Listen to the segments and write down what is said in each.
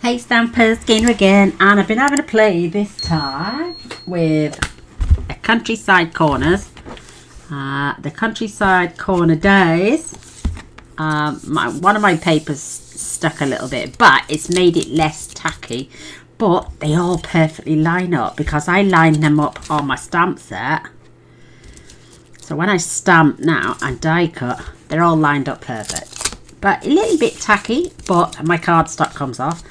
Hey Stampers, Gaynor again, and I've been having a play this time with a Countryside Corners. The Countryside Corner Days. One of my papers stuck a little bit, but it's made it less tacky. But they all perfectly line up because I lined them up on my stamp set. So when I stamp now and die cut, they're all lined up perfect. But a little bit tacky, but my cardstock comes off.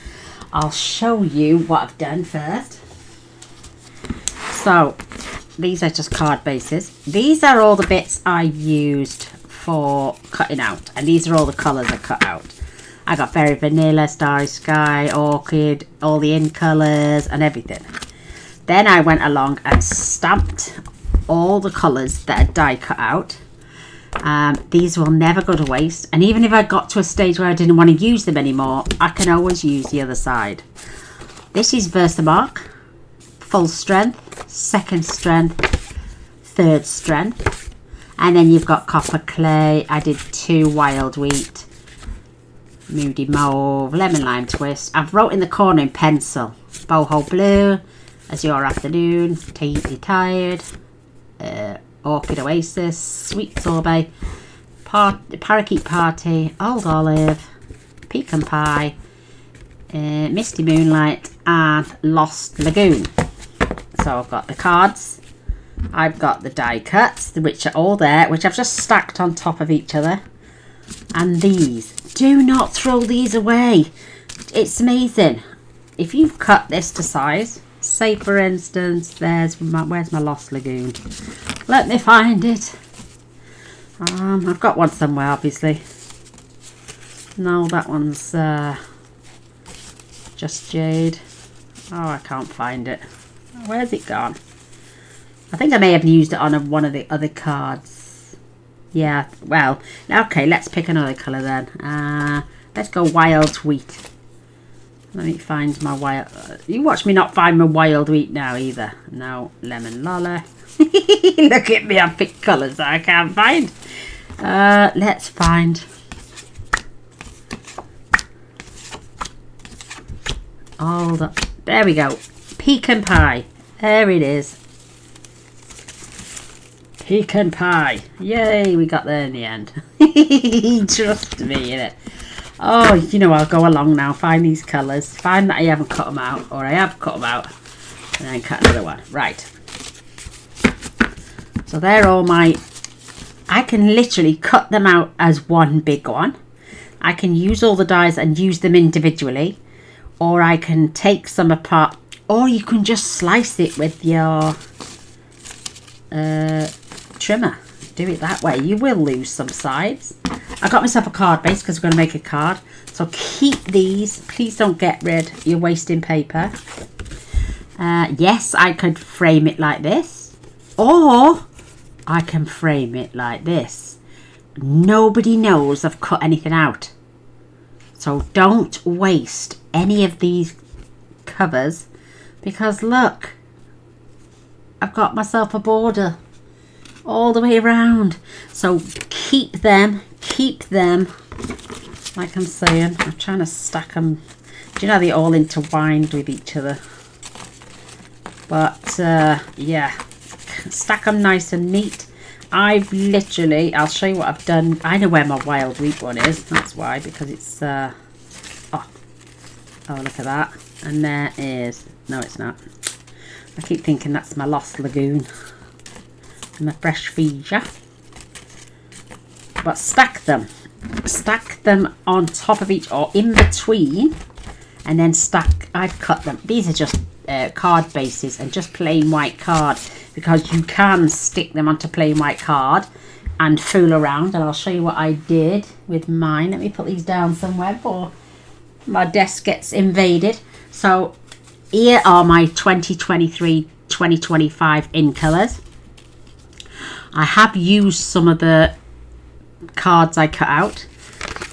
I'll show you what I've done first. So these are just card bases. These are all the bits I used for cutting out, and these are all the colours I cut out. I got Very Vanilla, Starry Sky, Orchid, all the in colours and everything. Then I went along and stamped all the colours that I die cut out. These will never go to waste, and even if I got to a stage where I didn't want to use them anymore, I can always use the other side. This is Versamark, full strength, second strength, third strength, and then you've got Copper Clay. I did 2 Wild Wheat, Moody Mauve, Lemon Lime Twist. I've wrote in the corner in pencil, Boho Blue, Azure Afternoon, Tasty Tired, Orchid Oasis, Sweet Sorbet, Parakeet Party, Old Olive, Pecan Pie, Misty Moonlight, and Lost Lagoon. So I've got the cards, I've got the die cuts, which are all there, which I've just stacked on top of each other. And these, do not throw these away. It's amazing. If you've cut this to size, say for instance, where's my Lost Lagoon? Let me find it. I've got one somewhere, obviously. No, that one's just Jade. Oh, I can't find it. Where's it gone? I think I may have used it on one of the other cards. Yeah, well, okay, let's pick another colour then. Let's go Wild Wheat. Let me find my wild... you watch me not find my Wild Wheat now either. No, Lemon Lola. Look at me, I've picked colours that I can't find. Let's find... hold up. There we go. Pecan Pie. There it is. Pecan Pie. Yay, we got there in the end. Trust me, innit? Oh, you know, I'll go along now, find these colours, find that I haven't cut them out, or I have cut them out, and then cut another one. Right. So they're all my... I can literally cut them out as one big one. I can use all the dies and use them individually, or I can take some apart, or you can just slice it with your trimmer. Do it that way. You will lose some sides. I got myself a card base because we're going to make a card. So keep these. Please don't get rid. You're wasting paper. Yes, I could frame it like this. Or I can frame it like this. Nobody knows I've cut anything out. So don't waste any of these covers. Because look. I've got myself a border. All the way around. So keep them like I'm saying. I'm trying to stack them. Do you know they're all intertwined with each other? But yeah, stack them nice and neat. I've literally, I'll show you what I've done. I know where my Wild Wheat one is. That's why, because it's oh look at that. And there is, no it's not, I keep thinking that's my Lost Lagoon. And a fresh Fija. But stack them on top of each or in between, and then stack. I've cut them. These are just card bases and just plain white card, because you can stick them onto plain white card and fool around, and I'll show you what I did with mine. Let me put these down somewhere before my desk gets invaded. So here are my 2023-2025 in colours. I have used some of the cards I cut out,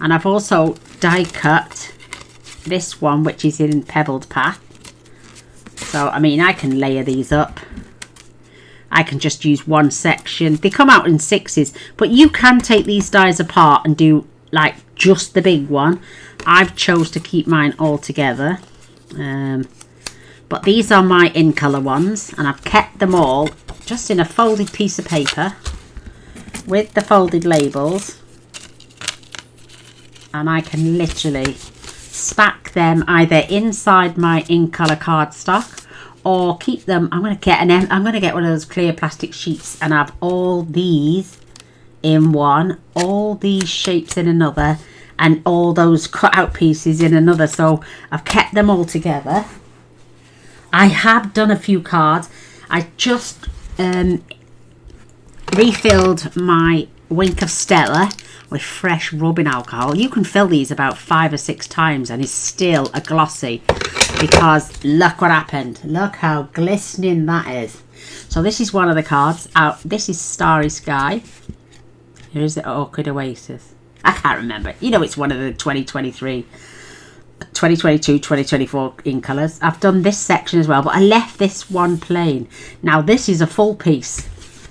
and I've also die cut this one, which is in Pebbled Path. So I mean, I can layer these up. I can just use one section. They come out in 6s, but you can take these dies apart and do like just the big one. I've chose to keep mine all together. But these are my in colour ones, and I've kept them all just in a folded piece of paper with the folded labels, and I can literally stack them either inside my in colour cardstock or keep them. I'm going to get one of those clear plastic sheets and have all these in one, all these shapes in another, and all those cut out pieces in another. So I've kept them all together. I have done a few cards. I just refilled my Wink of Stella with fresh rubbing alcohol. You can fill these about 5 or 6 times and it's still a glossy, because look what happened. Look how glistening that is. So this is one of the cards out. This is Starry Sky. Here is the Orchid Oasis. I can't remember. You know, it's one of the 2023, 2022, 2024 in colours. I've done this section as well, but I left this one plain. Now this is a full piece,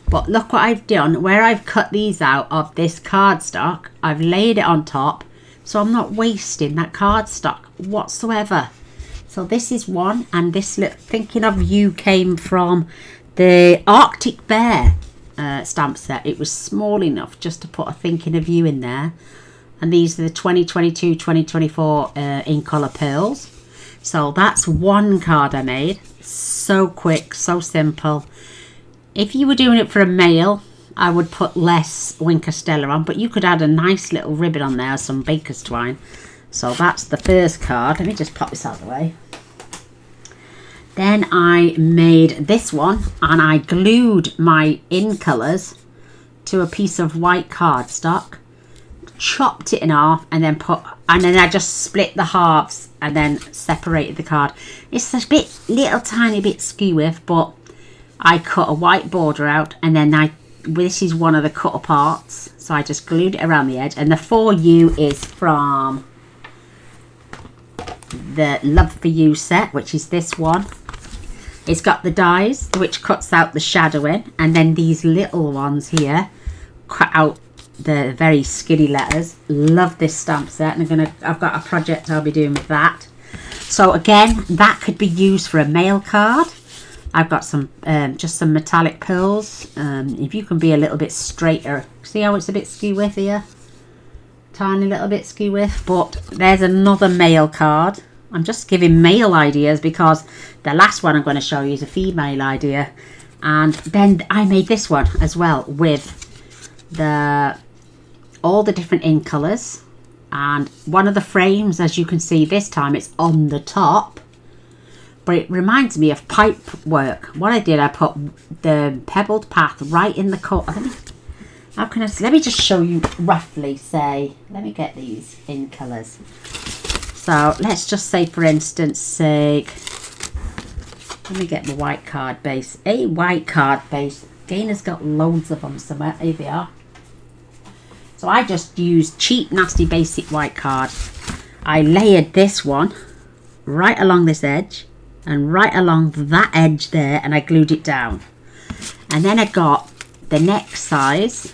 but look what I've done. Where I've cut these out of this cardstock, I've laid it on top, so I'm not wasting that cardstock whatsoever. So this is one, and this little Thinking of You came from the Arctic Bear stamp set. It was small enough just to put a Thinking of You in there. And these are the 2022, 2024 in colour pearls. So that's one card I made. So quick, so simple. If you were doing it for a male, I would put less Wink of Stella on, but you could add a nice little ribbon on there, some baker's twine. So that's the first card. Let me just pop this out of the way. Then I made this one, and I glued my in colours to a piece of white cardstock, chopped it in half, and then I just split the halves and then separated the card. It's a little tiny bit skew with, but I cut a white border out, and then this is one of the cut aparts, so I just glued it around the edge. And the For You is from the Love For You set, which is this one. It's got the dies, which cuts out the shadowing, and then these little ones here cut out the very skinny letters. Love this stamp set, and I've got a project I'll be doing with that. So again, that could be used for a mail card. I've got some just some metallic pearls. If you can be a little bit straighter, see how it's a bit skew with here, tiny little bit skew with. But there's another mail card. I'm just giving male ideas because the last one I'm going to show you is a female idea. And then I made this one as well with all the different in colours, and one of the frames, as you can see this time, it's on the top, but it reminds me of pipe work. What I did, I put the pebbled path right in the corner. Let me just show you roughly. Let me get these in colours. So let's just say, for instance, let me get the white card base. A white card base. Gaynor's got loads of them somewhere. Here they are. So I just used cheap, nasty, basic white card. I layered this one right along this edge and right along that edge there, and I glued it down. And then I got the next size,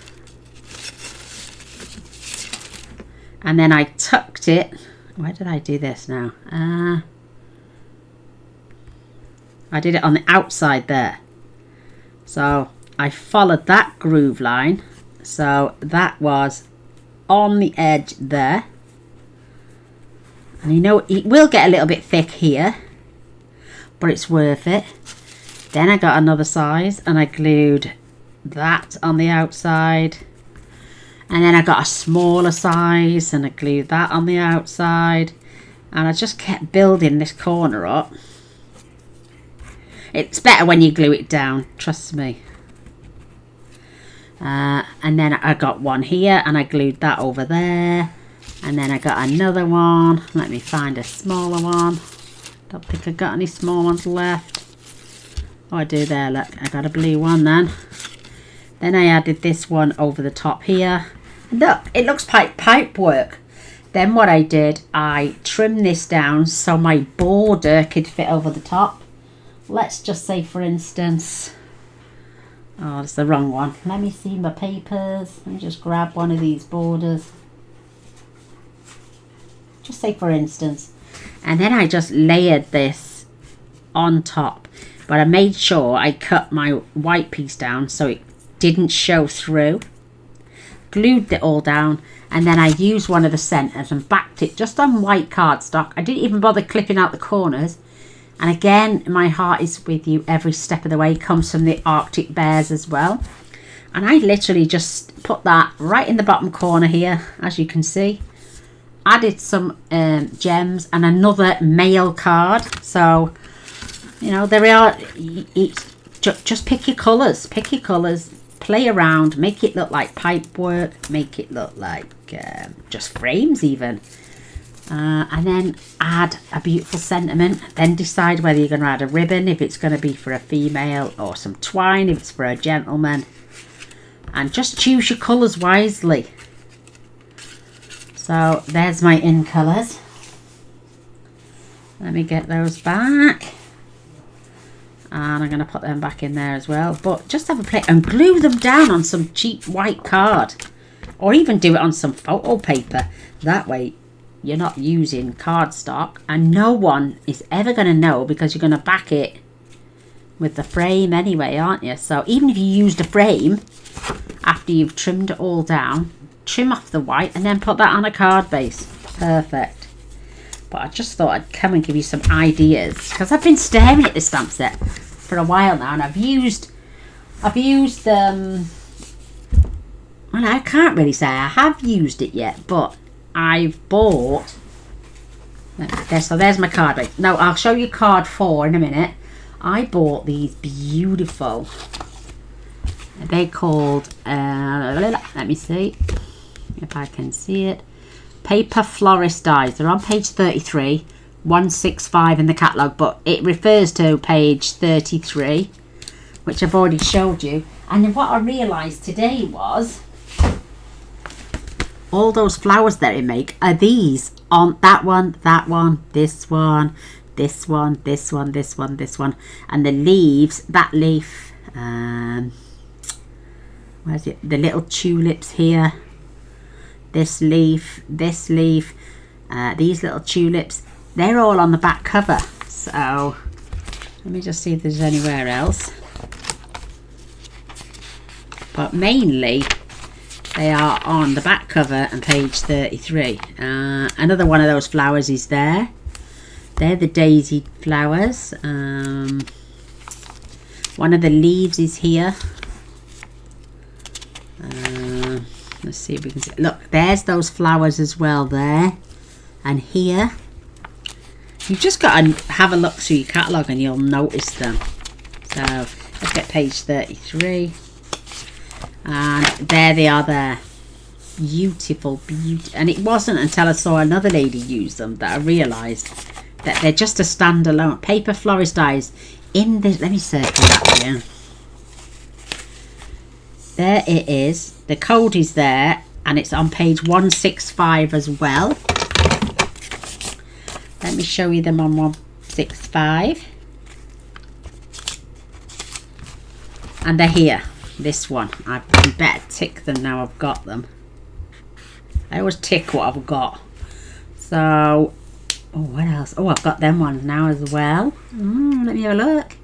and then I tucked it. Where did I do this now? I did it on the outside there. So I followed that groove line. So that was on the edge there. And you know, it will get a little bit thick here, but it's worth it. Then I got another size and I glued that on the outside. And then I got a smaller size and I glued that on the outside. And I just kept building this corner up. It's better when you glue it down, trust me. And then I got one here and I glued that over there. And then I got another one. Let me find a smaller one. Don't think I got any small ones left. Oh, I do there, look. I got a blue one then. Then I added this one over the top here. Look, it looks like pipe work. Then what I did, I trimmed this down so my border could fit over the top. Let's just say, for instance, oh, that's the wrong one. Let me see my papers. Let me just grab one of these borders. Just say, for instance, And then I just layered this on top, but I made sure I cut my white piece down so it didn't show through. Glued it all down, and then I used one of the centers and backed it just on white cardstock. I didn't even bother clipping out the corners. And again, my heart is with you every step of the way. It comes from the Arctic Bears as well. And I literally just put that right in the bottom corner here, as you can see. Added some gems and another mail card. So, you know, there are, just pick your colours. Pick your colours. Play around. Make it look like pipe work. Make it look like just frames even. And then add a beautiful sentiment. Then decide whether you're going to add a ribbon, if it's going to be for a female, or some twine if it's for a gentleman. And just choose your colours wisely. So there's my in colours. Let me get those back. And I'm going to put them back in there as well. But just have a play and glue them down on some cheap white card. Or even do it on some photo paper. That way you're not using cardstock. And no one is ever going to know, because you're going to back it with the frame anyway, aren't you? So even if you used a frame, after you've trimmed it all down, trim off the white and then put that on a card base. Perfect. But I just thought I'd come and give you some ideas, because I've been staring at this stamp set for a while now, and I've used well, I can't really say I have used it yet, but I've bought, so there's my card base. Now I'll show you card 4 in a minute. I bought these beautiful, they're called let me see if I can see it, paper florist dies. They're on page 33, 165 in the catalogue, but it refers to page 33, which I've already showed you. And then what I realised today was all those flowers that I make are these on that one, this one, this one, this one, this one, this one, and the leaves, that leaf, where's it, the little tulips here, this leaf, these little tulips, they're all on the back cover. So let me just see if there's anywhere else, but mainly they are on the back cover and page 33. Another one of those flowers is there. They're the daisy flowers. One of the leaves is here. Let's see if we can see. Look, there's those flowers as well there. And here. You've just got to have a look through your catalogue and you'll notice them. So let's get page 33. And there they are there. Beautiful, and it wasn't until I saw another lady use them that I realised that they're just a standalone. Paper florist dies in this. Let me circle that here. There it is. The code is there, and it's on page 165 as well. Let me show you them on 165. And they're here. This one. I better tick them now I've got them. I always tick what I've got. So, oh, what else? Oh, I've got them ones now as well. Let me have a look.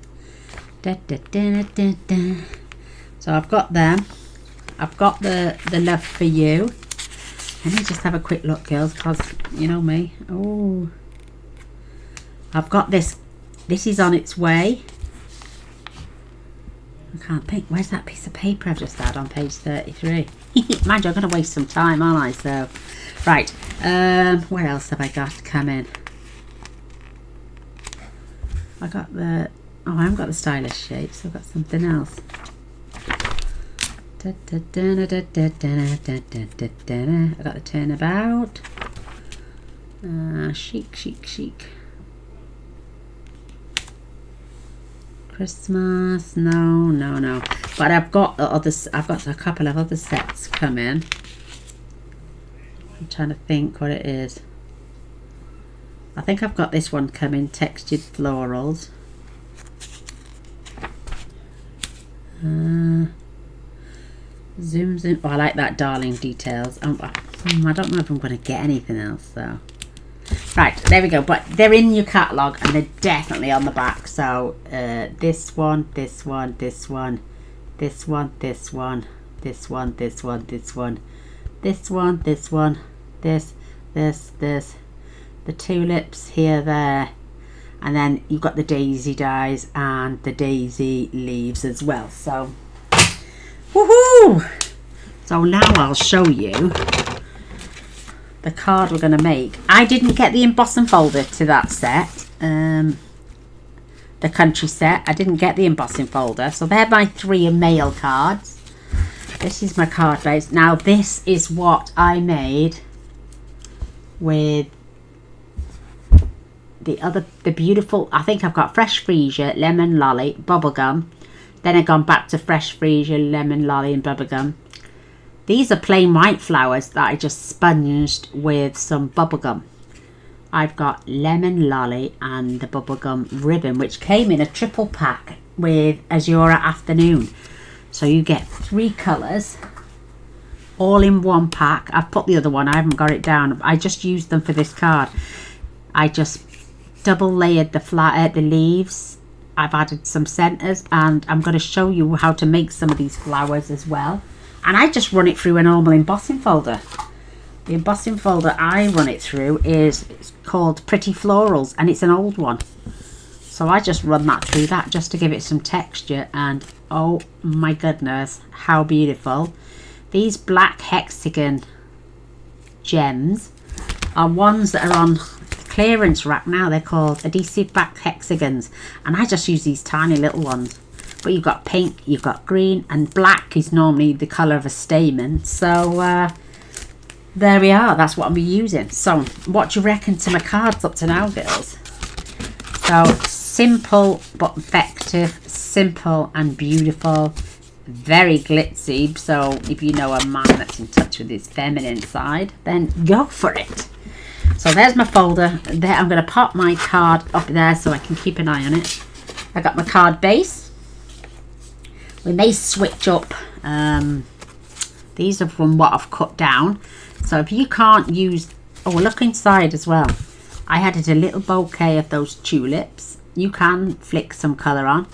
So I've got them. I've got the love for you. Let me just have a quick look, girls, because you know me. Oh, I've got this. This is on its way. I can't think. Where's that piece of paper I've just had on page 33? Mind you, I'm going to waste some time, aren't I? So, right. Where else have I got coming? I got the... Oh, I haven't got the stylish shapes. I've got something else. I got the turnabout. Chic, chic, chic. Christmas, no. But I've got others. I've got a couple of other sets coming. I'm trying to think what it is. I think I've got this one coming, textured florals. Zoom. Oh, I like that darling details. I don't know if I'm going to get anything else though. Right, there we go. But they're in your catalogue and they're definitely on the back. So this one, this one, this one, this one, this one, this one, this one, this one, this one, this one, this, the tulips here, there, and then you've got the daisy dies and the daisy leaves as well. So woohoo! So now I'll show you the card we're going to make. I didn't get the embossing folder to that set, the country set. I didn't get the embossing folder, so they're my 3 mail cards. This is my card base. Now this is what I made with the beautiful, I think I've got fresh freesia, lemon lolly, bubblegum. Then I've gone back to fresh freesia, lemon lolly and bubblegum. These are plain white flowers that I just sponged with some bubblegum. I've got lemon lolly and the bubblegum ribbon, which came in a triple pack with Azura Afternoon. So you get 3 colours all in one pack. I've put the other one, I haven't got it down. I just used them for this card. I just double layered the leaves. I've added some centres, and I'm going to show you how to make some of these flowers as well. And I just run it through a normal embossing folder. The embossing folder I run it through is called Pretty Florals, and it's an old one. So I just run that through that just to give it some texture, and oh my goodness, how beautiful. These black hexagon gems are ones that are on clearance rack now. They're called adhesive back hexagons, and I just use these tiny little ones. But you've got pink, you've got green, and black is normally the colour of a stamen. So there we are, that's what I'll be using. So what do you reckon to my cards up to now, girls? So simple but effective, simple and beautiful, very glitzy. So if you know a man that's in touch with his feminine side, then go for it. So there's my folder. There, I'm going to pop my card up there so I can keep an eye on it. I got my card base. We may switch up. These are from what I've cut down. So if you can't use... Oh, look inside as well. I added a little bouquet of those tulips. You can flick some colour on.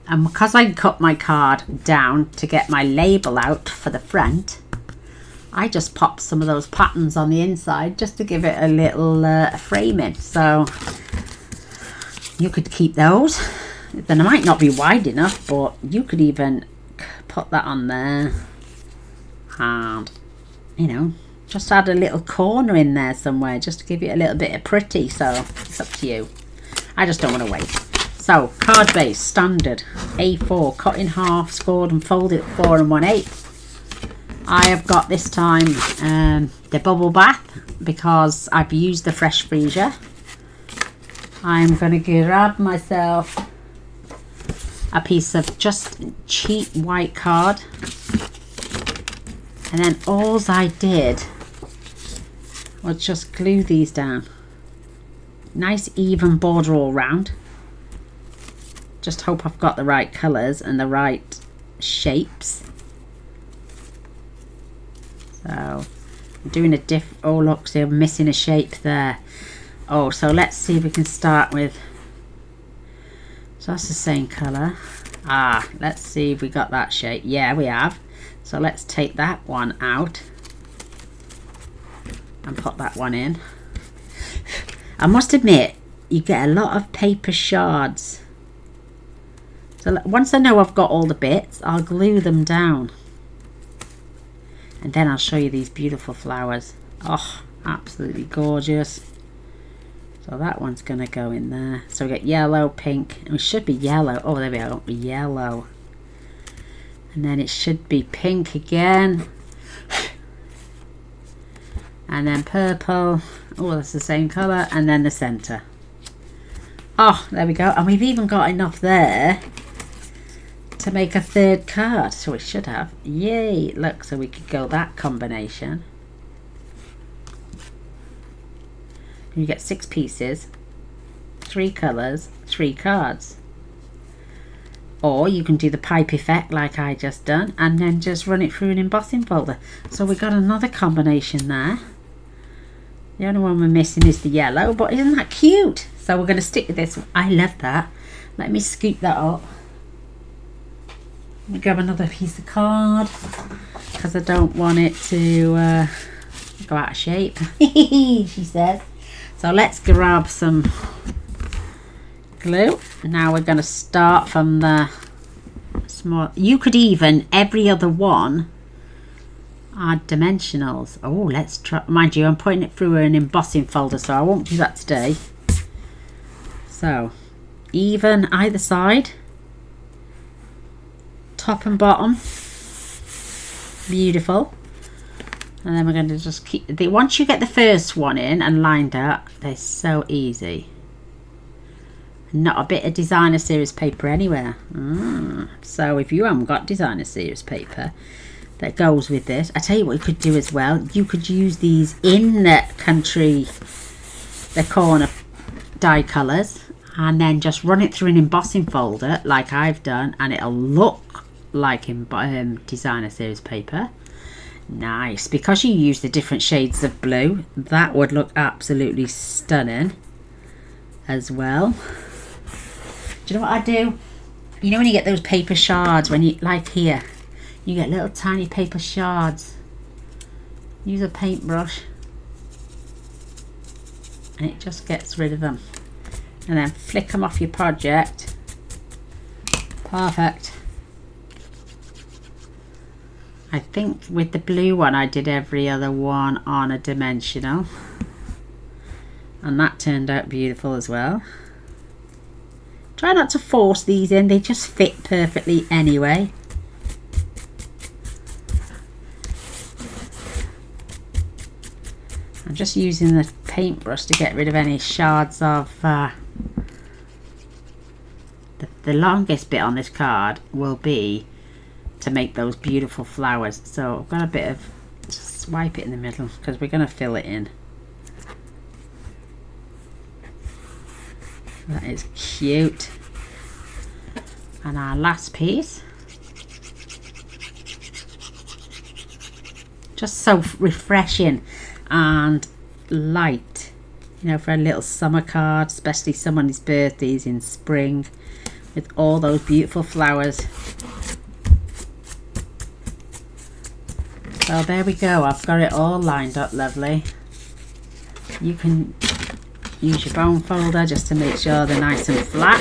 And because I cut my card down to get my label out for the front, I just popped some of those patterns on the inside just to give it a little framing. So you could keep those. Then it might not be wide enough, but you could even put that on there and, you know, just add a little corner in there somewhere just to give it a little bit of pretty. So it's up to you. I just don't want to wait. So card base, standard A4, cut in half, scored and folded at 4 1/8. I have got this time the bubble bath because I've used the fresh freesia. I'm going to grab myself a piece of just cheap white card, and then all I did was just glue these down. Nice even border all round. Just hope I've got the right colours and the right shapes. So I'm doing a oh look, see I'm missing a shape there. Oh, so let's see if we can start with, so that's the same colour. Let's see if we got that shape. Yeah, we have. So let's take that one out and put that one in. I must admit, you get a lot of paper shards. So once I know I've got all the bits, I'll glue them down. And then I'll show you these beautiful flowers. Oh, absolutely gorgeous. So that one's going to go in there. So we get yellow, pink, and it should be yellow. Oh, there we go, yellow. And then it should be pink again. And then purple. Oh, that's the same colour. And then the centre. Oh, there we go. And we've even got enough there to make a third card. So we should have. Yay. Look, so we could go that combination. You get 6 pieces, 3 colours, 3 cards. Or you can do the pipe effect like I just done and then just run it through an embossing folder. So we got another combination there. The only one we're missing is the yellow, but isn't that cute? So we're going to stick with this. I love that. Let me scoop that up. Let me grab another piece of card because I don't want it to go out of shape, she says. So let's grab some glue. Now we're going to start from the small. You could even, every other one, add dimensionals. Oh, let's try. Mind you, I'm putting it through an embossing folder, so I won't do that today. So even either side, top and bottom, beautiful. And then we're going to just keep the, once you get the first one in and lined up, they're so easy. Not a bit of designer series paper anywhere. So if you haven't got designer series paper that goes with this, I tell you what you could do as well. You could use these in the country, the corner die colours, and then just run it through an embossing folder like I've done, and it'll look like designer series paper. Nice, because you use the different shades of blue, that would look absolutely stunning as well. Do you know what I do? You know when you get those paper shards, when you, like here, you get little tiny paper shards. Use a paintbrush and it just gets rid of them. And then flick them off your project. Perfect. I think with the blue one I did every other one on a dimensional, and that turned out beautiful as well. Try not to force these in, they just fit perfectly anyway. I'm just using the paintbrush to get rid of any shards of the longest bit on this card will be to make those beautiful flowers. So I've got a bit of, just swipe it in the middle because we're going to fill it in. That is cute. And our last piece, just so refreshing and light, you know, for a little summer card, especially someone's birthdays in spring, with all those beautiful flowers. So there we go, I've got it all lined up lovely. You can use your bone folder just to make sure they're nice and flat.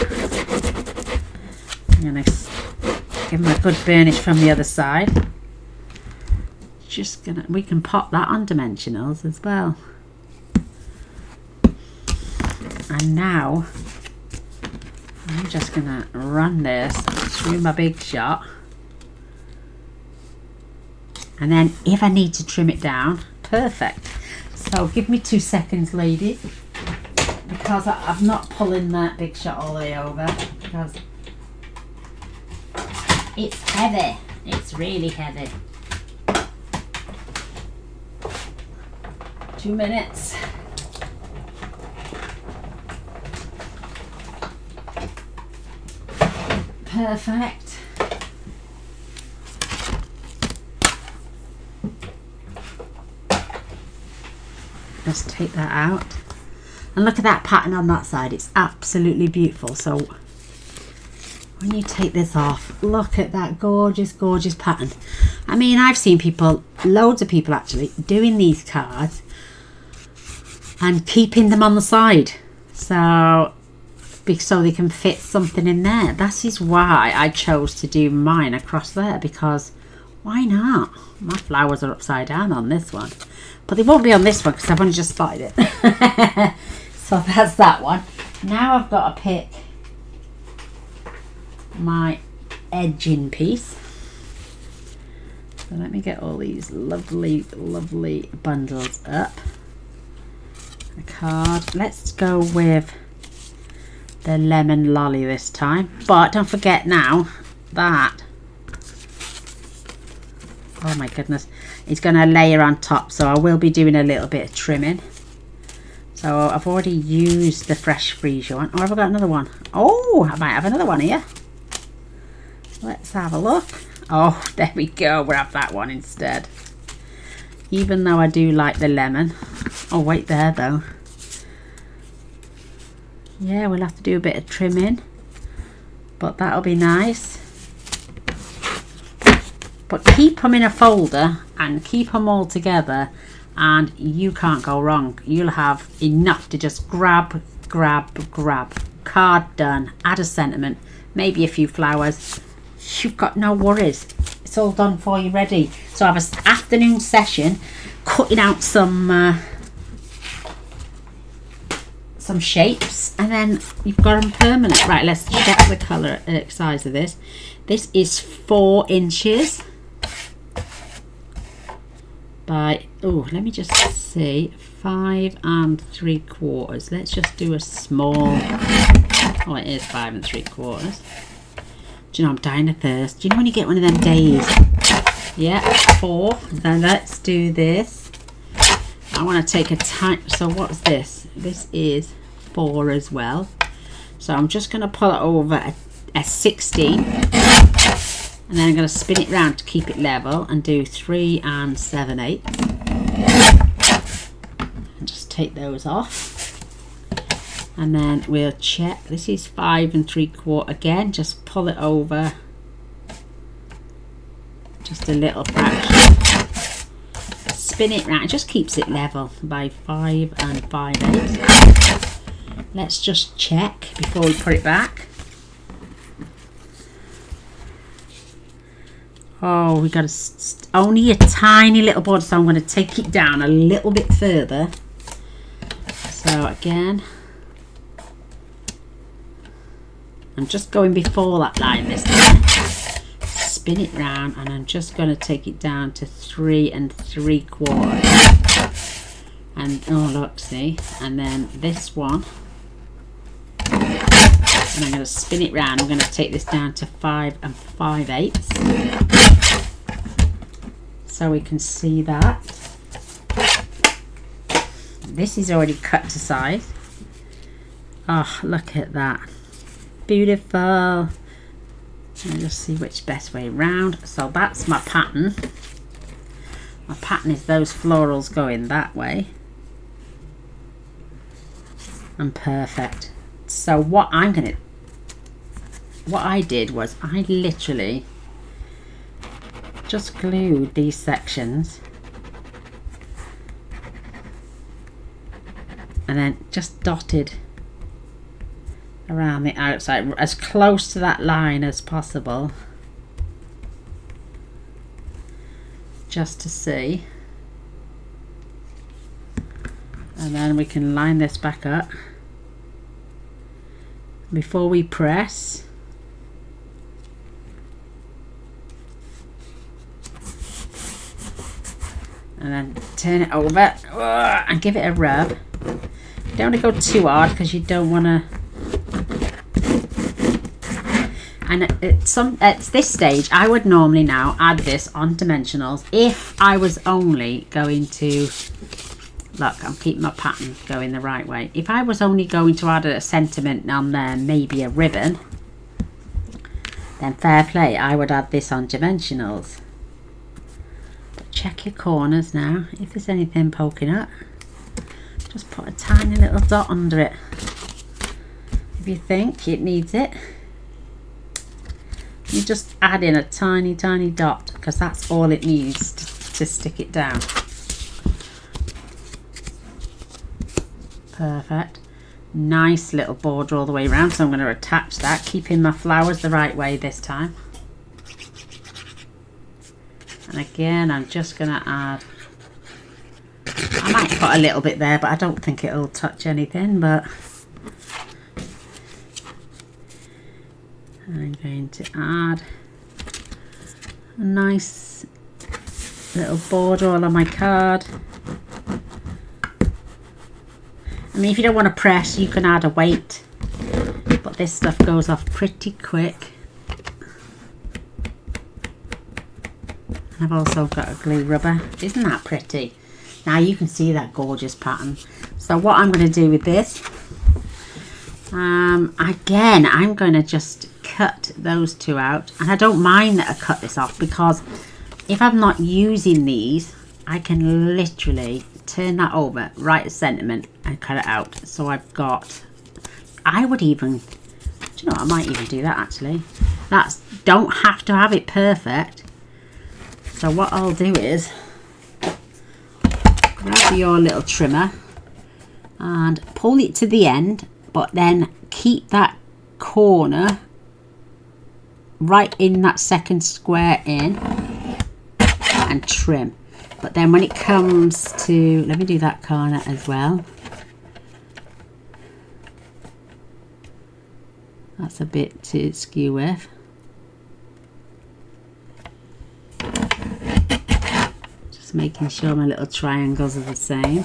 I'm going to give them a good burnish from the other side. Just gonna, we can pop that on dimensionals as well. And now I'm just going to run this through my big shot. And then if I need to trim it down, perfect. So give me 2 seconds, ladies, because I'm not pulling that big shot all the way over because it's heavy. It's really heavy. 2 minutes. Perfect. Just take that out and look at that pattern on that side. It's absolutely beautiful. So when you take this off, look at that gorgeous pattern. I mean, I've seen people, loads of people actually, doing these cards and keeping them on the side so they can fit something in there. That is why I chose to do mine across there, because why not? My flowers are upside down on this one, but they won't be on this one because I've only just started it. So that's that one. Now I've got to pick my edging piece. So let me get all these lovely bundles up. A card. Let's go with the lemon lolly this time, but don't forget now that, oh my goodness, it's going to layer on top, so I will be doing a little bit of trimming. So I've already used the fresh freesia one. Oh, have I got another one? Oh, I might have another one here. Let's have a look. Oh, there we go, we'll have that one instead. Even though I do like the lemon, Oh, wait there though. Yeah, we'll have to do a bit of trimming, but that'll be nice. But keep them in a folder and keep them all together, and you can't go wrong. You'll have enough to just grab. Card done. Add a sentiment, maybe a few flowers. You've got no worries. It's all done for you, ready. So I have an afternoon session cutting out some shapes, and then you've got them permanent. Right, let's check the colour size of this. This is 4 inches by, oh, let me just see, 5 3/4. Let's just do a small, oh, it is 5 3/4. Do you know, I'm dying of thirst. Do you know when you get one of them days? Yeah, 4. Then let's do this. I want to take a tiny, so what's this? This is 4 as well. So I'm just going to pull it over a 16, and then I'm going to spin it round to keep it level and do 3 7/8. And just take those off. And then we'll check. This is 5 3/4 again. Just pull it over just a little fraction. Spin it round. It just keeps it level by 5 5/8. Let's just check before we put it back. Oh, we got only a tiny little border, so I'm going to take it down a little bit further. So again, I'm just going before that line this time. Spin it round, and I'm just going to take it down to 3 3/4. And oh look, see, and then this one, and I'm going to spin it round. I'm going to take this down to 5 5/8, so we can see that. This is already cut to size. Oh, look at that. Beautiful. Let me just see which best way round. So that's my pattern. My pattern is those florals going that way. And perfect. So what I did was I literally just glued these sections and then just dotted around the outside as close to that line as possible, just to see. And then we can line this back up before we press. And then turn it over and give it a rub. You don't want to go too hard because you don't want to. And at this stage, I would normally now add this on dimensionals if I was only going to, look, I'm keeping my pattern going the right way. If I was only going to add a sentiment on there, maybe a ribbon, then fair play, I would add this on dimensionals. But check your corners now. If there's anything poking up, just put a tiny little dot under it. If you think it needs it, you just add in a tiny dot, because that's all it needs to stick it down. Perfect. Nice little border all the way around, so I'm going to attach that, keeping my flowers the right way this time. And again, I'm just going to add, I might put a little bit there, but I don't think it'll touch anything. But I'm going to add a nice little border all on my card. I mean, if you don't want to press, you can add a weight, but this stuff goes off pretty quick. And I've also got a glue rubber. Isn't that pretty? Now you can see that gorgeous pattern. So what I'm going to do with this, again, I'm going to just cut those two out. And I don't mind that I cut this off, because if I'm not using these, I can literally turn that over right at sentiment and cut it out. So I've got, I would even, do you know what, I might even do that actually. That's, don't have to have it perfect. So what I'll do is grab your little trimmer and pull it to the end, but then keep that corner right in that second square in and trim. But then when it comes to, let me do that corner as well. That's a bit to skew with. Just making sure my little triangles are the same.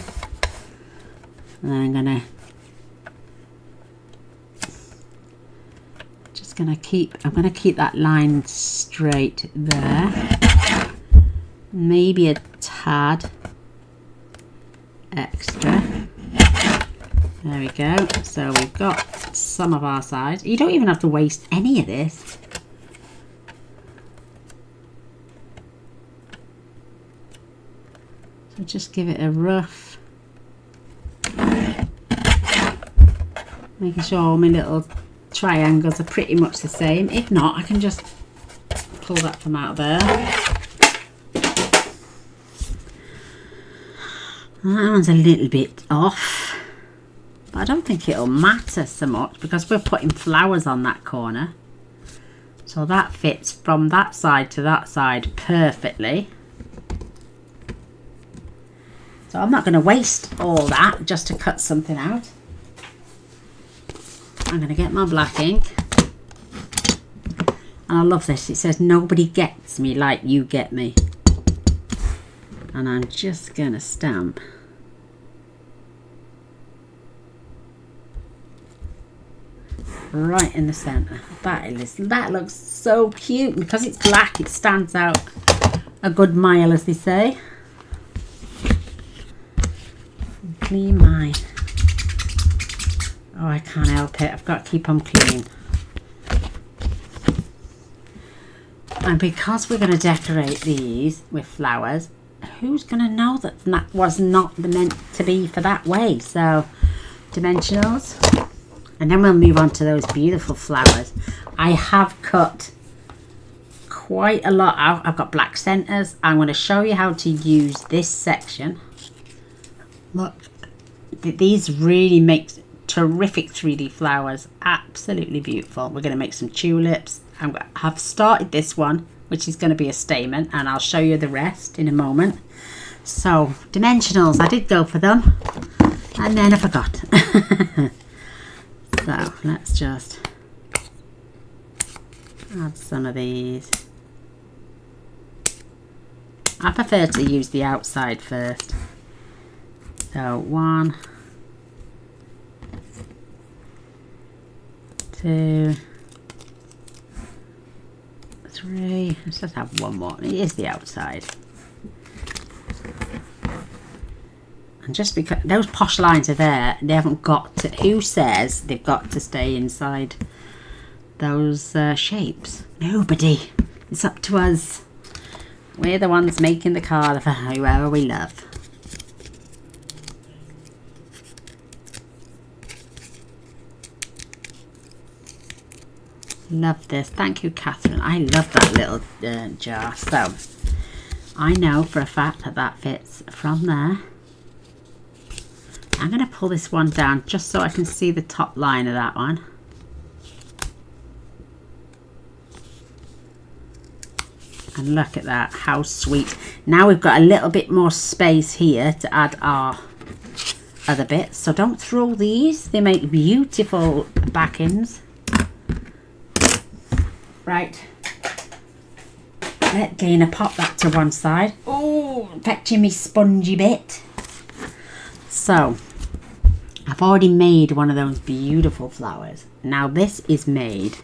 And then I'm gonna I'm gonna keep that line straight there. Maybe a tad extra. There we go. So we've got some of our sides. You don't even have to waste any of this. So just give it a rough, making sure all my little triangles are pretty much the same. If not, I can just pull that from out there. That one's a little bit off, but I don't think it'll matter so much because we're putting flowers on that corner. So that fits from that side to that side perfectly. So I'm not going to waste all that just to cut something out. I'm going to get my black ink. And I love this. It says, nobody gets me like you get me. And I'm just going to stamp. Right in the centre. That looks so cute. Because it's black, it stands out a good mile, as they say. Clean mine. Oh, I can't help it. I've got to keep them clean. And because we're going to decorate these with flowers, who's going to know that that was not meant to be for that way? So, dimensionals. And then we'll move on to those beautiful flowers. I have cut quite a lot out. I've got black centers. I'm going to show you how to use this section. Look, these really make terrific 3D flowers. Absolutely beautiful. We're going to make some tulips. I've started this one, which is going to be a stamen, and I'll show you the rest in a moment. So, dimensionals, I did go for them, and then I forgot. So, let's just add some of these. I prefer to use the outside first. So, 1, 2, 3. Let's just have one more. It is the outside. And just because those posh lines are there, they haven't got to. Who says they've got to stay inside those shapes? Nobody. It's up to us. We're the ones making the card for whoever we love. Love this. Thank you, Catherine. I love that little jar. So I know for a fact that that fits from there. I'm going to pull this one down just so I can see the top line of that one. And look at that, how sweet. Now we've got a little bit more space here to add our other bits. So don't throw these, they make beautiful backings. Right, let Gaynor pop that to one side. Oh, fetching me spongy bit. So, I've already made one of those beautiful flowers. Now this is made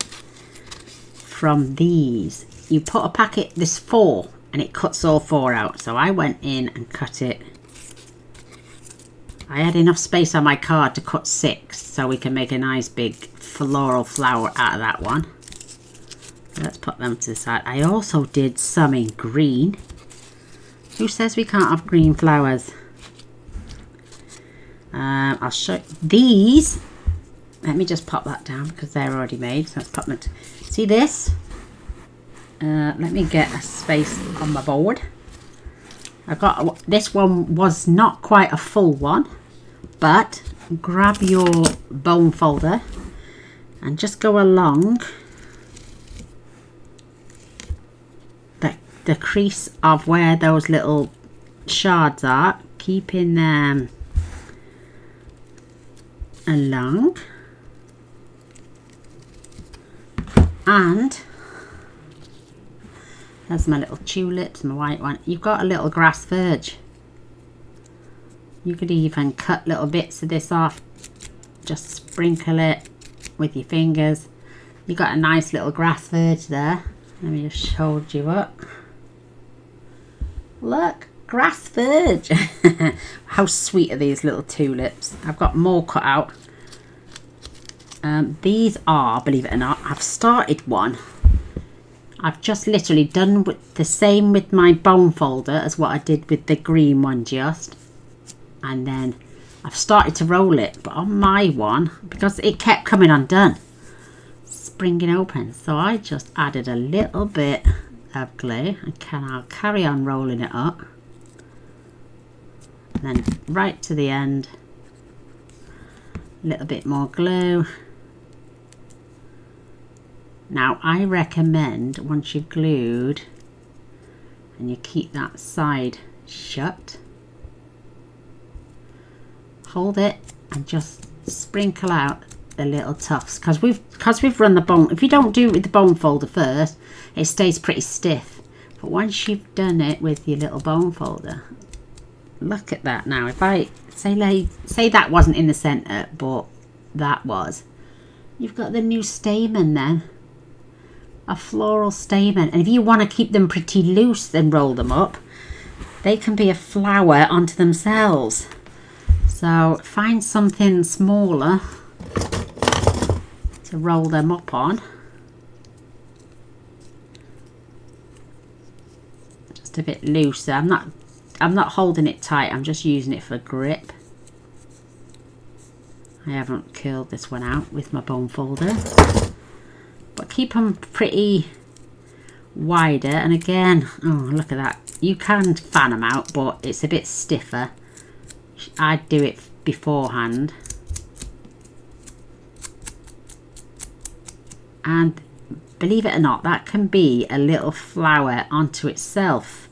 from these. You put a packet, there's 4, and it cuts all 4 out. So I went in and cut it. I had enough space on my card to cut 6, so we can make a nice big floral flower out of that one. Let's put them to the side. I also did some in green. Who says we can't have green flowers? I'll show these. Let me just pop that down because they're already made. So let's pop them. See this? Let me get a space on my board. I got this one was not quite a full one, but grab your bone folder and just go along the crease of where those little shards are, keeping them along, and there's my little tulips, my white one. You've got a little grass verge. You could even cut little bits of this off, just sprinkle it with your fingers. You've got a nice little grass verge there. Let me just hold you up. Look, grass verge. How sweet are these little tulips? I've got more cut out. These are, believe it or not, I've started one. I've just literally done with the same with my bone folder as what I did with the green one just. And then I've started to roll it, but on my one, because it kept coming undone, springing open, so I just added a little bit of glue and I'll carry on rolling it up, and then right to the end, a little bit more glue. Now I recommend once you've glued and you keep that side shut, hold it and just sprinkle out the little tufts, because we've run the bone. If you don't do it with the bone folder first, it stays pretty stiff, but once you've done it with your little bone folder, look at that. Now if I say that wasn't in the center but that was, you've got the new stamen then, a floral stamen. And if you want to keep them pretty loose and roll them up, they can be a flower onto themselves. So find something smaller to roll them up on. Just a bit looser. I'm not holding it tight, I'm just using it for grip. I haven't curled this one out with my bone folder, but keep them pretty wider. And again, oh look at that, you can fan them out but it's a bit stiffer. I'd do it beforehand. And believe it or not, that can be a little flower onto itself,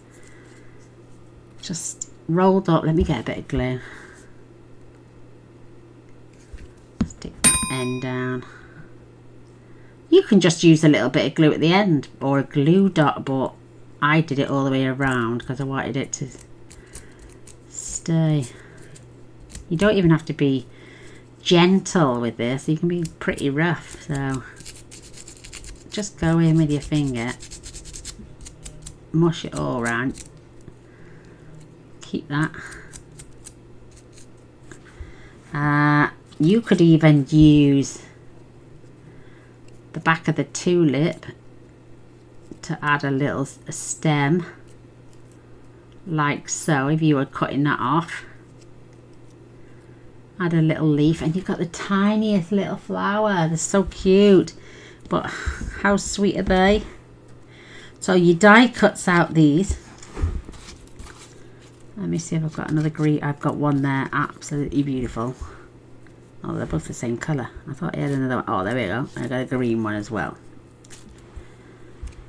just rolled up. Let me get a bit of glue, stick that end down. You can just use a little bit of glue at the end or a glue dot, but I did it all the way around because I wanted it to stay. You don't even have to be gentle with this, you can be pretty rough. So just go in with your finger, mush it all around, keep that. You could even use the back of the tulip to add a little stem like so. If you were cutting that off, add a little leaf and you've got the tiniest little flower. They're so cute, but how sweet are they? So your die cuts out these. Let me see if I've got another green. I've got one there, absolutely beautiful. Oh, they're both the same colour. I thought I had another one. Oh, there we go. I got a green one as well.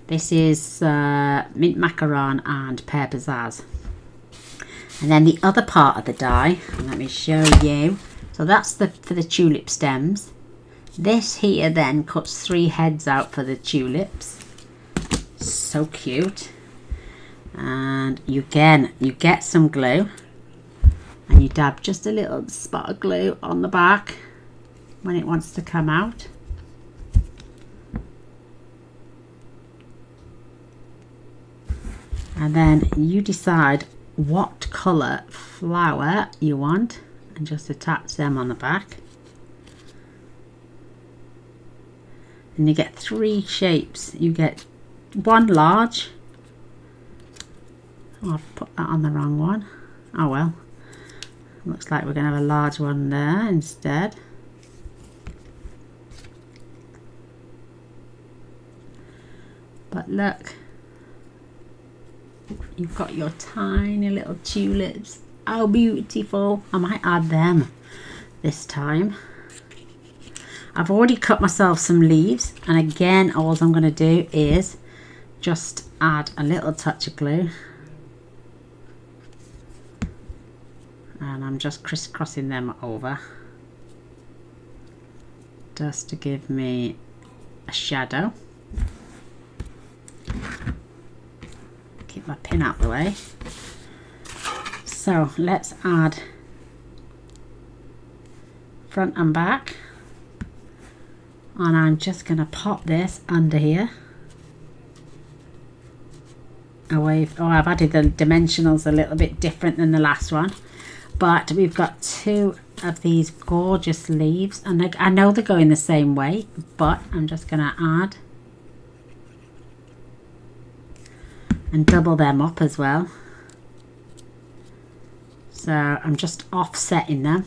This is mint macaron and pear pizzazz. And then the other part of the die, let me show you. So that's for the tulip stems. This here then cuts 3 heads out for the tulips. So cute. And you get some glue and you dab just a little spot of glue on the back when it wants to come out. And then you decide what colour flower you want and just attach them on the back. And you get 3 shapes. You get one large. Oh, I've put that on the wrong one. Oh well. Looks like we're going to have a large one there instead. But look, you've got your tiny little tulips. How beautiful. I might add them this time. I've already cut myself some leaves, and again all I'm going to do is just add a little touch of glue, and I'm just crisscrossing them over just to give me a shadow. Keep my pin out the way. So let's add front and back, and I'm just going to pop this under here. Away. Oh, I've added the dimensionals a little bit different than the last one, but we've got two of these gorgeous leaves, and I know they're going the same way, but I'm just going to add and double them up as well. So I'm just offsetting them,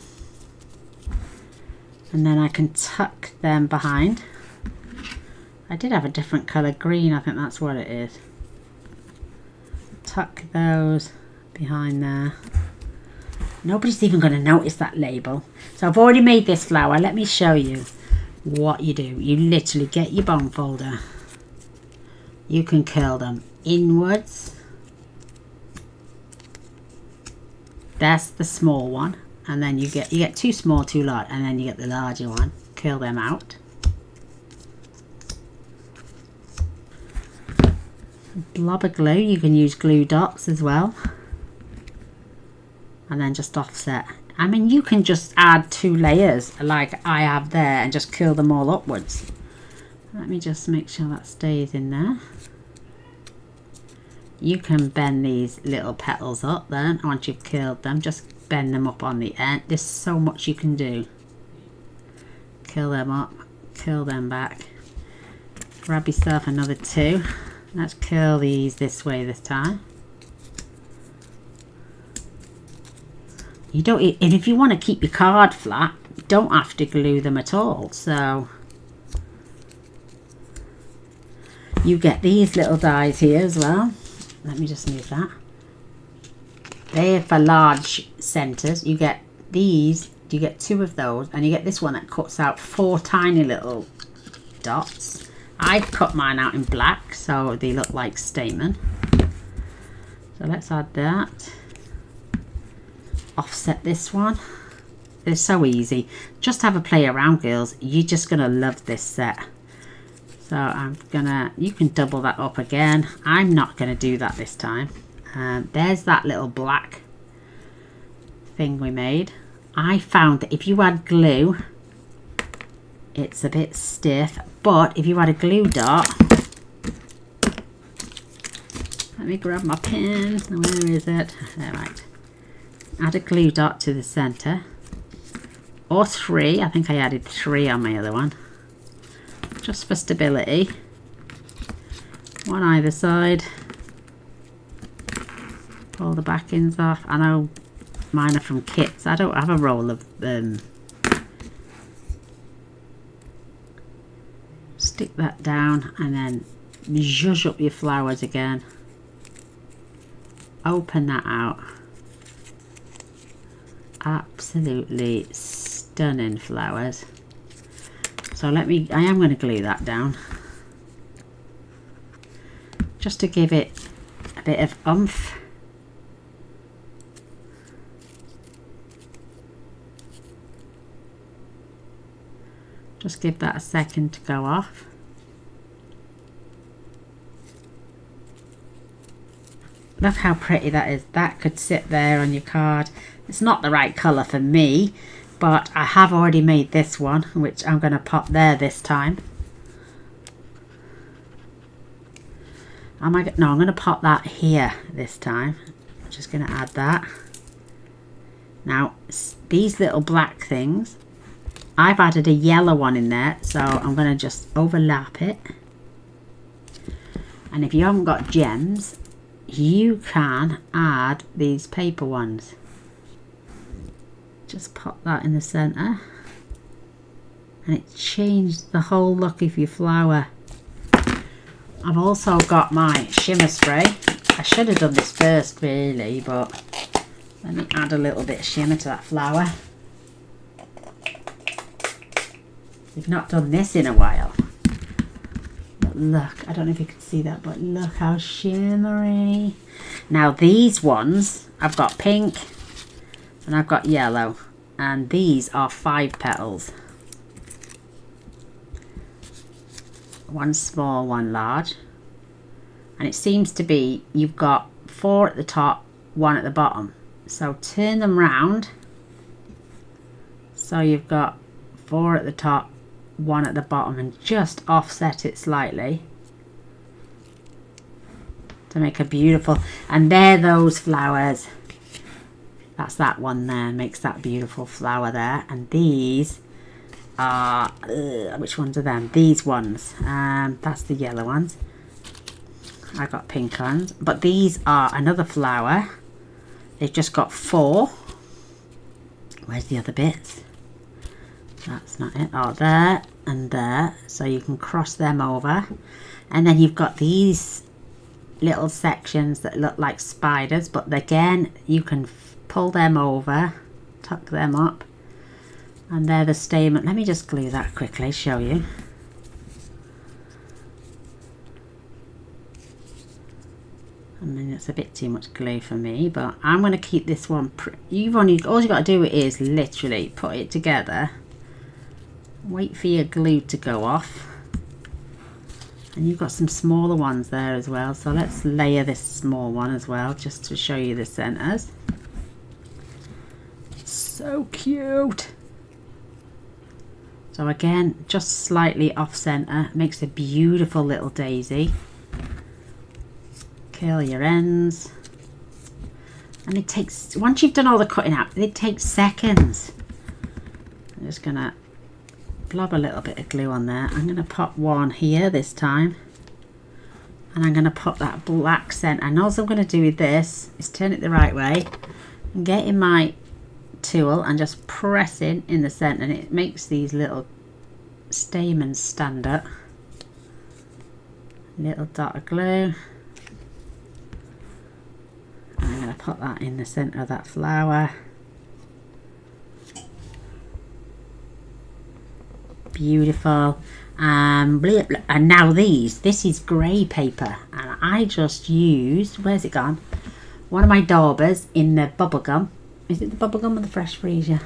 and then I can tuck them behind. I did have a different colour green, I think that's what it is. Tuck those behind there. Nobody's even going to notice that label. So I've already made this flower. Let me show you what you do. You literally get your bone folder. You can curl them inwards. That's the small one, and then you get two small, two large, and then you get the larger one. Curl them out. Blob of glue. You can use glue dots as well, and then just offset. I mean, you can just add 2 layers like I have there and just curl them all upwards. Let me just make sure that stays in there. You can bend these little petals up then once you've curled them. Just bend them up on the end. There's so much you can do. Curl them up, curl them back. Grab yourself another 2. Let's curl these this way this time. You don't, and if you want to keep your card flat, you don't have to glue them at all. So you get these little dies here as well. Let me just move that. They're for large centers. You get these, you get 2 of those, and you get this one that cuts out 4 tiny little dots. I've cut mine out in black so they look like Stampin. So let's add that. Offset this one. They're so easy. Just have a play around, girls. You're just gonna love this set. So I'm gonna, you can double that up again. I'm not gonna do that this time. There's that little black thing we made. I found that if you add glue, it's a bit stiff, but if you add a glue dot, let me grab my pin. Where is it? There, right. Add a glue dot to the center, or 3. I think I added 3 on my other one, just for stability. One either side. Pull the backings off. I know mine are from kits. I don't have a roll of stick that down, and then zhuzh up your flowers again. Open that out. Absolutely stunning flowers. So I am going to glue that down just to give it a bit of oomph. Just give that a second to go off. Look how pretty that is. That could sit there on your card. It's not the right colour for me, but I have already made this one, which I'm going to pop there this time. No, I'm going to pop that here this time. I'm just going to add that. Now, these little black things, I've added a yellow one in there, so I'm going to just overlap it. And if you haven't got gems, you can add these paper ones. Just pop that in the center, and it changed the whole look of your flower. I've also got my shimmer spray. I should have done this first really, but let me add a little bit of shimmer to that flower. We've not done this in a while. But look, I don't know if you can see that, but look how shimmery. Now these ones, I've got pink and I've got yellow, and these are 5 petals. One small, one large. And it seems to be you've got 4 at the top, 1 at the bottom. So turn them round. So you've got 4 at the top, 1 at the bottom, and just offset it slightly to make a beautiful, and there those flowers. That's that one there, makes that beautiful flower there. And these are, which ones are them? These ones. That's the yellow ones. I got pink ones, but these are another flower. They've just got 4. Where's the other bits? That's not it. Oh, there and there. So you can cross them over, and then you've got these little sections that look like spiders, but again you can pull them over, tuck them up, and they're the stamen. Let me just glue that quickly, show you. I mean, it's a bit too much glue for me, but I'm going to keep this one. All you got to do is literally put it together, wait for your glue to go off, and you've got some smaller ones there as well. So let's layer this small one as well, just to show you the centers. So cute. So again, just slightly off center makes a beautiful little daisy. Curl your ends, and it takes, once you've done all the cutting out, it takes seconds. I'm just gonna blob a little bit of glue on there. I'm gonna pop one here this time, and I'm gonna pop that black center. And all I'm gonna do with this is turn it the right way and get in my tool and just press in the center, and it makes these little stamens stand up. Little dot of glue. I'm going to put that in the center of that flower. Beautiful. And now this is grey paper, and I just used, where's it gone? One of my daubers in the bubble gum. Is it the bubble gum or the fresh freezer?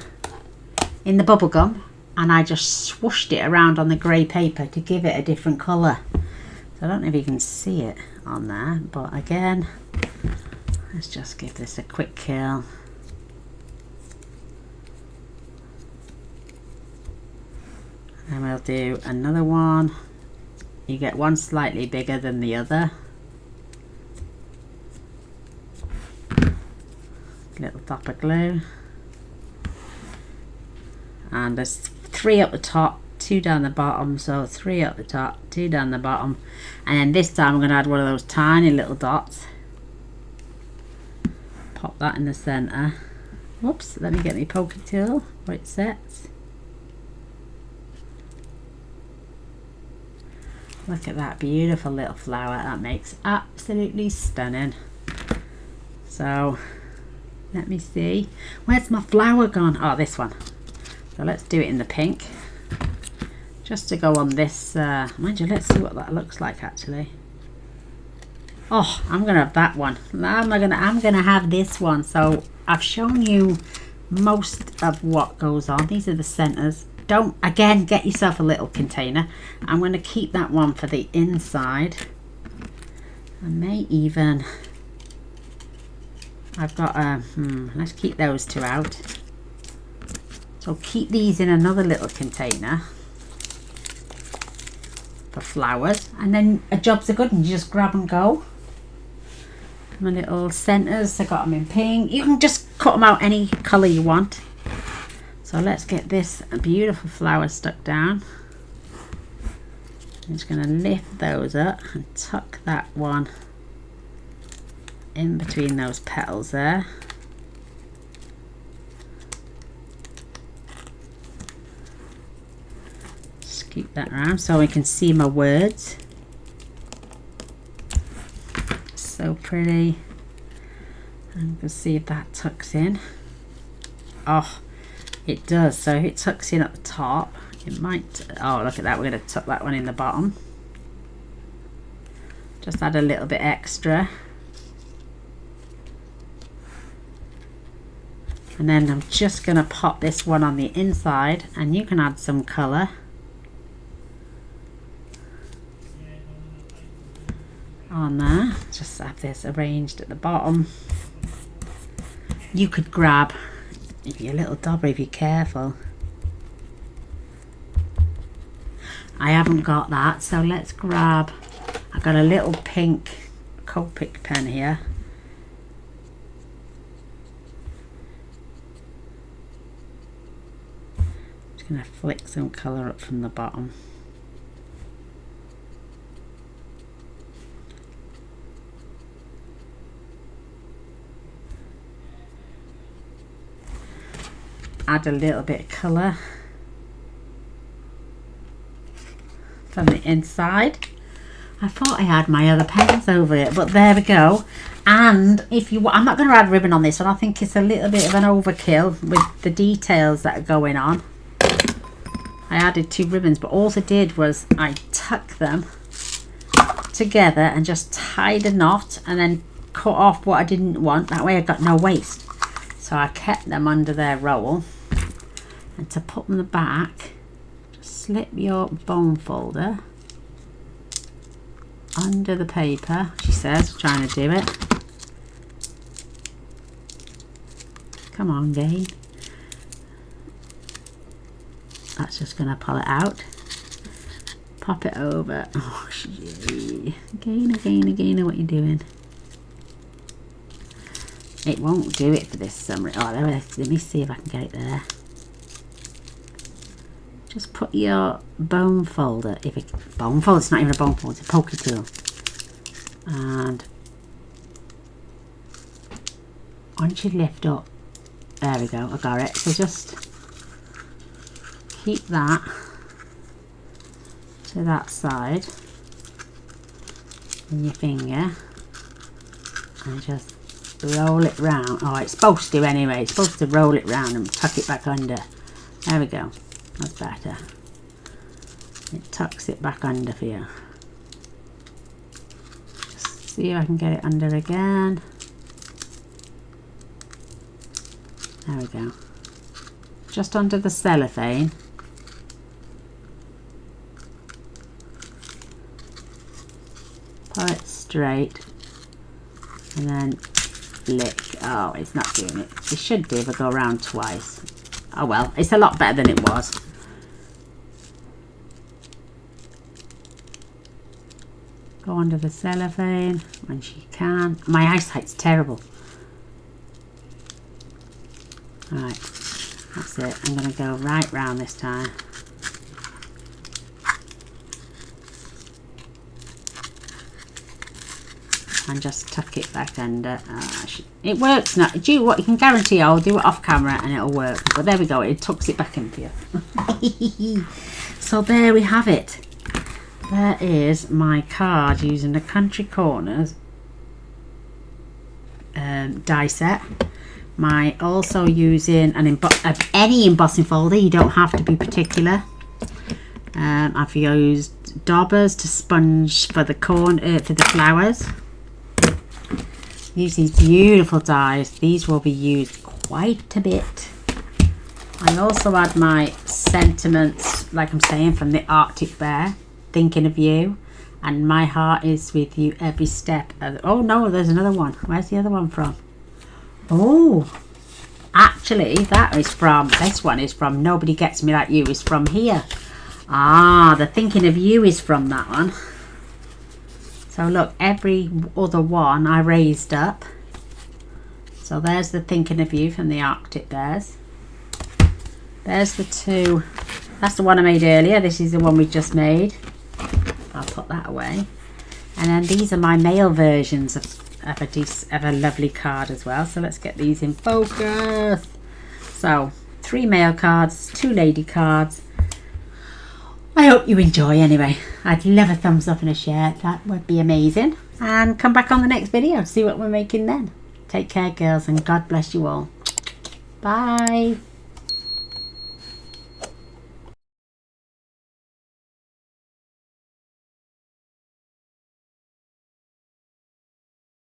In the bubble gum, and I just swooshed it around on the grey paper to give it a different colour. So I don't know if you can see it on there, but again, let's just give this a quick curl. And we'll do another one. You get one slightly bigger than the other. Little dot of glue. And there's 3 up the top, 2 down the bottom. So 3 up the top, 2 down the bottom. And then this time I'm going to add one of those tiny little dots. Pop that in the center. Whoops, let me get my pokey tool where it sets. Look at that beautiful little flower. That makes absolutely stunning. So let me see, where's my flower gone? Oh, this one. So let's do it in the pink, just to go on this. Mind you, let's see what that looks like actually. Oh, I'm gonna have that one. I'm gonna have this one. So I've shown you most of what goes on. These are the centers. Don't, again, get yourself a little container. I'm gonna keep that one for the inside. I may even, I've got let's keep those 2 out. So keep these in another little container for flowers, and then a job's a good one. You just grab and go. My little centers, I got them in pink. You can just cut them out any colour you want. So let's get this beautiful flower stuck down. I'm just going to lift those up and tuck that one in between those petals there. Keep that around so we can see my words. So pretty. And we'll see if that tucks in. Oh, it does. So if it tucks in at the top, it might. Oh, look at that. We're going to tuck that one in the bottom. Just add a little bit extra. And then I'm just going to pop this one on the inside, and you can add some colour. On there. Just have this arranged at the bottom. You could grab your little dauber if you're careful. I haven't got that, so let's grab, I've got a little pink Copic pen here. Just going to flick some colour up from the bottom. Add a little bit of colour from the inside. I thought I had my other pens over it, but there we go. And if you want, I'm not going to add ribbon on this one. I think it's a little bit of an overkill with the details that are going on. I added 2 ribbons, but all I did was I tucked them together and just tied a knot and then cut off what I didn't want. That way I got no waste. So I kept them under their roll. And to put them in the back, just slip your bone folder under the paper. She says, trying to do it. Come on, Gayn. That's just going to pull it out. Pop it over. Oh, gee. Gaynor, what are you doing? It won't do it for this summer. Oh, let me see if I can get it there. Just put your bone folder, bone folder, it's not even a bone folder, it's a pokey tool. And once you lift up, there we go, I got it. So just keep that to that side in your finger and just roll it round. Oh, it's supposed to anyway. It's supposed to roll it round and tuck it back under. There we go. That's better. It tucks it back under for you. Just see if I can get it under again. There we go. Just under the cellophane. Pull it straight. And then flick. Oh, it's not doing it. It should do if I go around twice. Oh well, it's a lot better than it was. Go under the cellophane when she can. My eyesight's terrible. Right, that's it. I'm going to go right round this time. And just tuck it back under. It works now. Do you what? You can guarantee I'll do it off camera and it'll work. But there we go. It tucks it back into you. So there we have it. There is my card using the Country Corners die set. My also using any embossing folder. You don't have to be particular. I've used daubers to sponge for the for the flowers. Use these beautiful dies. These will be used quite a bit. I also had my sentiments, like I'm saying, from the Arctic Bear, thinking of you, and my heart is with you every step of oh no, there's another one. Where's the other one from? Oh, actually that is from, this one is from Nobody Gets Me Like You, is from here. Ah, the thinking of you is from that one. So look, every other one I raised up. So there's the thinking of you from the Arctic Bears. There's the two. That's the one I made earlier. This is the one we just made. I'll put that away. And then these are my male versions of a lovely card as well. So let's get these in focus. So 3 male cards, 2 lady cards. I hope you enjoy anyway. I'd love a thumbs up and a share. That would be amazing. And come back on the next video to see what we're making then. Take care, girls, and God bless you all. Bye.